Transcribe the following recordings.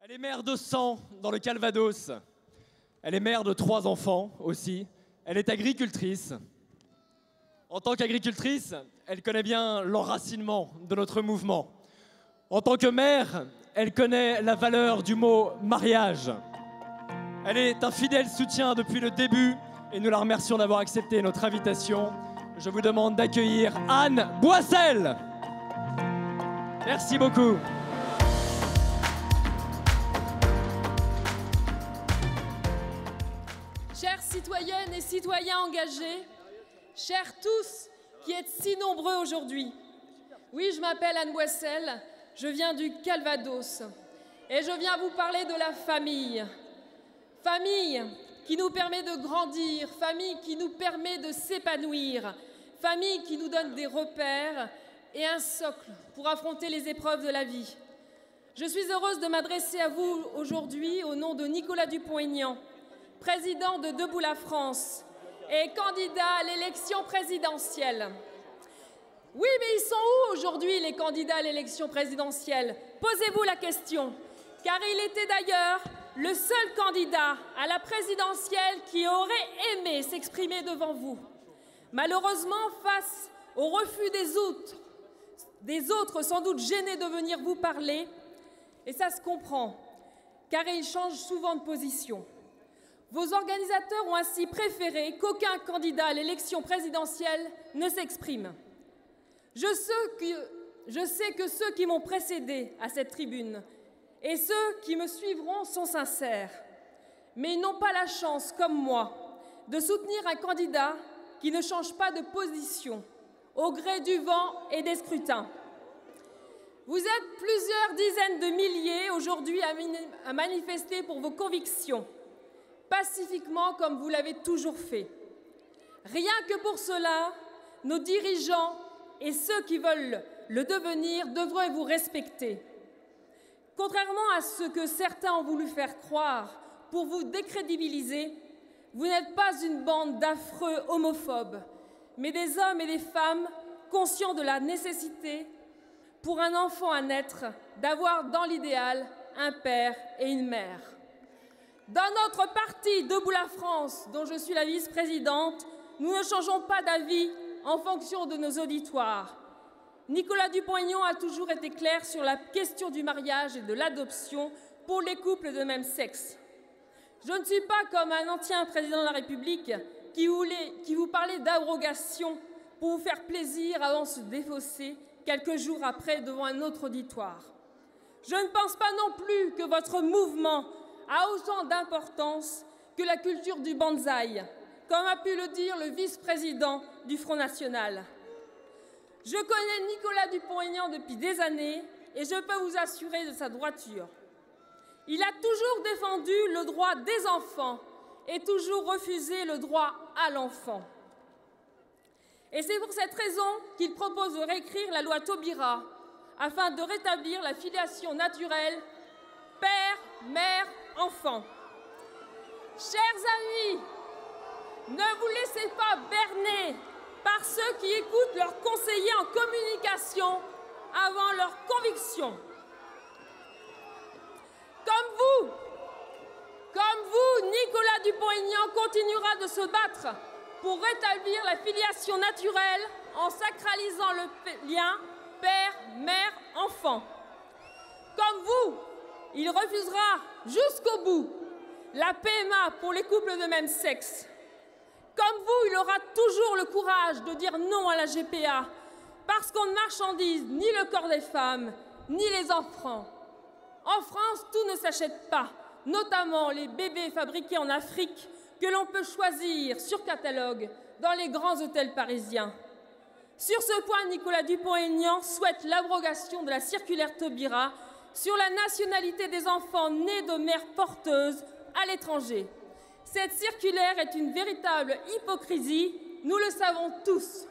Elle est mère de 100 dans le Calvados. Elle est mère de 3 enfants aussi. Elle est agricultrice. En tant qu'agricultrice, elle connaît bien l'enracinement de notre mouvement. En tant que mère, elle connaît la valeur du mot mariage. Elle est un fidèle soutien depuis le début et nous la remercions d'avoir accepté notre invitation. Je vous demande d'accueillir Anne Boissel. Merci beaucoup. Chères citoyennes et citoyens engagés, chers tous qui êtes si nombreux aujourd'hui. Oui, je m'appelle Anne Boissel, je viens du Calvados et je viens vous parler de la famille. Famille qui nous permet de grandir, famille qui nous permet de s'épanouir, famille qui nous donne des repères et un socle pour affronter les épreuves de la vie. Je suis heureuse de m'adresser à vous aujourd'hui au nom de Nicolas Dupont-Aignan, président de Debout la France et candidat à l'élection présidentielle. Oui, mais ils sont où aujourd'hui les candidats à l'élection présidentielle? Posez-vous la question, car il était d'ailleurs le seul candidat à la présidentielle qui aurait aimé s'exprimer devant vous. Malheureusement, face au refus des autres sans doute gênés de venir vous parler, et ça se comprend, car ils changent souvent de position. Vos organisateurs ont ainsi préféré qu'aucun candidat à l'élection présidentielle ne s'exprime. Je sais que ceux qui m'ont précédé à cette tribune et ceux qui me suivront sont sincères, mais ils n'ont pas la chance, comme moi, de soutenir un candidat qui ne change pas de position au gré du vent et des scrutins. Vous êtes plusieurs dizaines de milliers aujourd'hui à manifester pour vos convictions, pacifiquement comme vous l'avez toujours fait. Rien que pour cela, nos dirigeants et ceux qui veulent le devenir devraient vous respecter. Contrairement à ce que certains ont voulu faire croire pour vous décrédibiliser, vous n'êtes pas une bande d'affreux homophobes, mais des hommes et des femmes conscients de la nécessité pour un enfant à naître d'avoir dans l'idéal un père et une mère. Dans notre parti Debout la France, dont je suis la vice-présidente, nous ne changeons pas d'avis en fonction de nos auditoires. Nicolas Dupont-Aignan a toujours été clair sur la question du mariage et de l'adoption pour les couples de même sexe. Je ne suis pas comme un ancien président de la République qui vous parlait d'abrogation pour vous faire plaisir avant de se défausser quelques jours après devant un autre auditoire. Je ne pense pas non plus que votre mouvement a autant d'importance que la culture du bonsaï, comme a pu le dire le vice-président du Front National. Je connais Nicolas Dupont-Aignan depuis des années et je peux vous assurer de sa droiture. Il a toujours défendu le droit des enfants et toujours refusé le droit à l'enfant. Et c'est pour cette raison qu'il propose de réécrire la loi Taubira afin de rétablir la filiation naturelle père, mère, enfant. Chers amis, ne vous laissez pas berner par ceux qui écoutent leurs conseillers en communication avant leurs convictions. Comme vous, Nicolas Dupont-Aignan continuera de se battre pour rétablir la filiation naturelle en sacralisant le lien père, mère, enfant. Comme vous, il refusera jusqu'au bout la PMA pour les couples de même sexe. Comme vous, il aura toujours le courage de dire non à la GPA, parce qu'on ne marchandise ni le corps des femmes, ni les enfants. En France, tout ne s'achète pas, notamment les bébés fabriqués en Afrique que l'on peut choisir sur catalogue dans les grands hôtels parisiens. Sur ce point, Nicolas Dupont-Aignan souhaite l'abrogation de la circulaire Taubira sur la nationalité des enfants nés de mères porteuses à l'étranger. Cette circulaire est une véritable hypocrisie, nous le savons tous.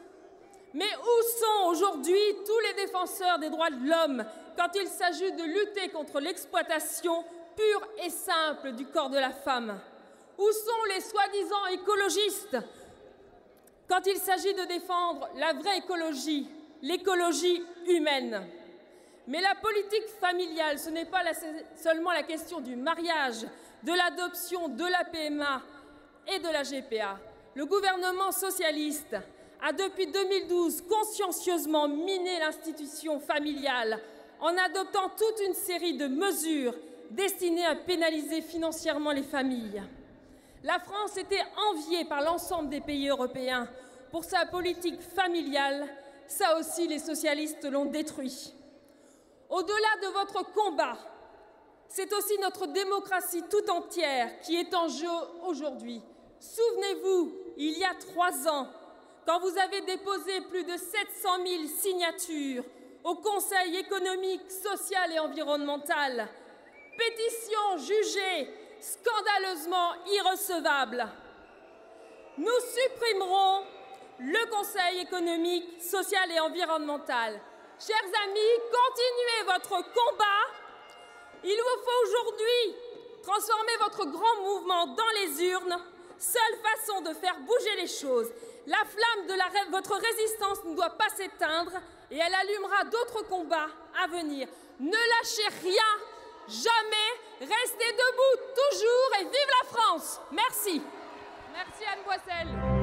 Mais où sont aujourd'hui tous les défenseurs des droits de l'homme quand il s'agit de lutter contre l'exploitation pure et simple du corps de la femme? Où sont les soi-disant écologistes quand il s'agit de défendre la vraie écologie, l'écologie humaine? Mais la politique familiale, ce n'est pas seulement la question du mariage, de l'adoption, de la PMA et de la GPA. Le gouvernement socialiste a depuis 2012 consciencieusement miné l'institution familiale en adoptant toute une série de mesures destinées à pénaliser financièrement les familles. La France était enviée par l'ensemble des pays européens pour sa politique familiale. Ça aussi, les socialistes l'ont détruit. Au-delà de votre combat, c'est aussi notre démocratie tout entière qui est en jeu aujourd'hui. Souvenez-vous, il y a 3 ans, quand vous avez déposé plus de 700 000 signatures au Conseil économique, social et environnemental, pétition jugée scandaleusement irrecevable. Nous supprimerons le Conseil économique, social et environnemental. Chers amis, continuez votre combat. Il vous faut aujourd'hui transformer votre grand mouvement dans les urnes. Seule façon de faire bouger les choses. La flamme de votre résistance ne doit pas s'éteindre et elle allumera d'autres combats à venir. Ne lâchez rien, jamais, restez debout toujours et vive la France. Merci. Merci Anne Boissel.